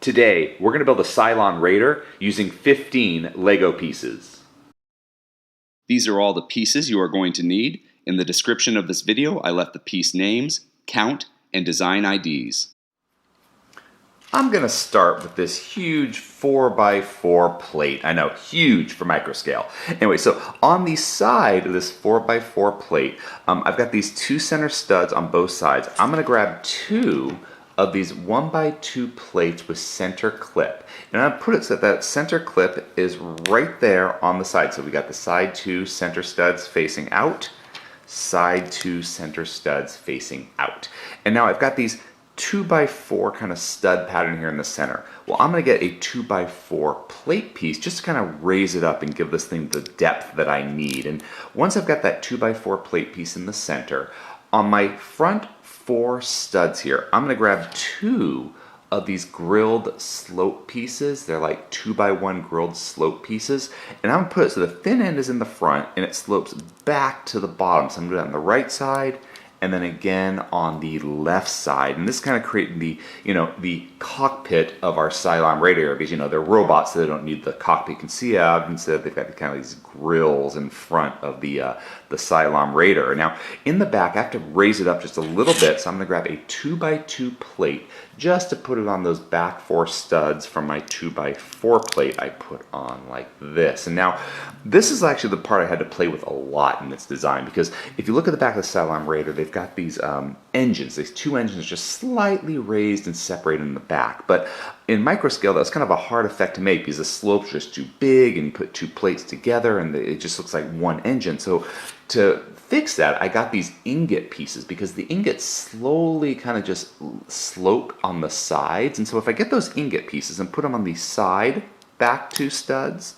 Today, we're going to build a Cylon Raider using 15 LEGO pieces. These are all the pieces you are going to need. In the description of this video, I left the piece names, count, and design IDs. I'm going to start with this huge 4x4 plate. I know, huge for microscale. Anyway, so on the side of this 4x4 plate, I've got these two center studs on both sides. I'm going to grab two of these 1x2 plates with center clip. And I'm going to put it so that center clip is right there on the side. So we got the side two center studs facing out, side two center studs facing out. And now I've got these 2x4 kind of stud pattern here in the center. Well, I'm going to get a 2x4 plate piece just to kind of raise it up and give this thing the depth that I need. And once I've got that 2x4 plate piece in the center, on my front four studs here, I'm going to grab two of these grilled slope pieces. They're like 2x1 grilled slope pieces. And I'm going to put it so the thin end is in the front and it slopes back to the bottom. So I'm going to do that on the right side and then again on the left side. And this kind of creating the, the cockpit of our Cylon Raider, because, they're robots, so they don't need the cockpit you can see out. Instead, they've got kind of these grills in front of the Cylon Raider. Now, in the back, I have to raise it up just a little bit, so I'm going to grab a 2x2 plate just to put it on those back four studs from my 2x4 plate I put on like this. And now, this is actually the part I had to play with a lot in this design, because if you look at the back of the Cylon Raider, they've got these engines, these two engines just slightly raised and separated in the back. But in microscale, that's kind of a hard effect to make because the slope's just too big and you put two plates together and it just looks like one engine. So to fix that, I got these ingot pieces because the ingots slowly kind of just slope on the sides. And so if I get those ingot pieces and put them on the side back two studs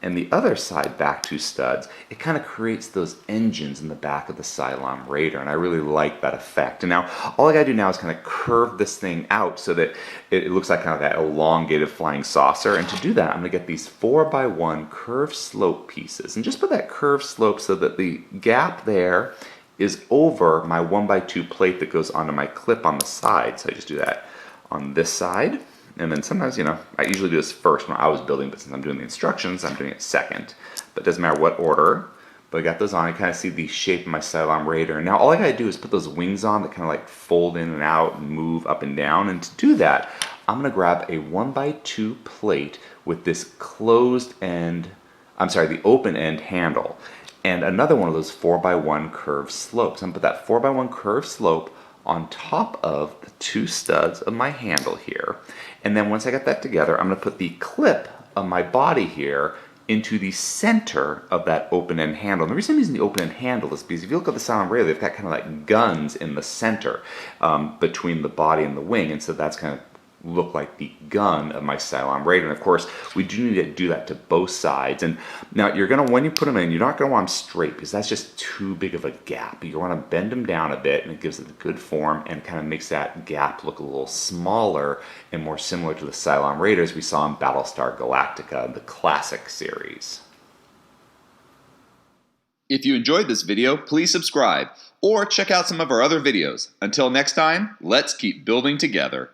and the other side back two studs, it kind of creates those engines in the back of the Cylon Raider, and I really like that effect. And now all I gotta do now is kind of curve this thing out so that it looks like kind of that elongated flying saucer. And to do that, I'm gonna get these 4x1 curved slope pieces and just put that curved slope so that the gap there is over my 1x2 plate that goes onto my clip on the side. So I just do that on this side. And then sometimes, I usually do this first when I was building, but since I'm doing the instructions, I'm doing it second. But it doesn't matter what order. But I got those on. I kind of see the shape of my Cylon Raider. And now all I got to do is put those wings on that kind of like fold in and out and move up and down. And to do that, I'm going to grab a 1x2 plate with this closed end, the open end handle. And another one of those 4x1 curved slopes. I'm going to put that 4x1 curved slope on top of the two studs of my handle here. And then once I got that together, I'm going to put the clip of my body here into the center of that open end handle. And the reason I'm using the open end handle is because if you look at the Cylon Raider, they've got kind of like guns in the center between the body and the wing. And so that's kind of look like the gun of my Cylon Raider. And of course, we do need to do that to both sides. And now when you put them in, you're not gonna want them straight because that's just too big of a gap. You wanna bend them down a bit and it gives it a good form and kind of makes that gap look a little smaller and more similar to the Cylon Raiders we saw in Battlestar Galactica, the classic series. If you enjoyed this video, please subscribe or check out some of our other videos. Until next time, let's keep building together.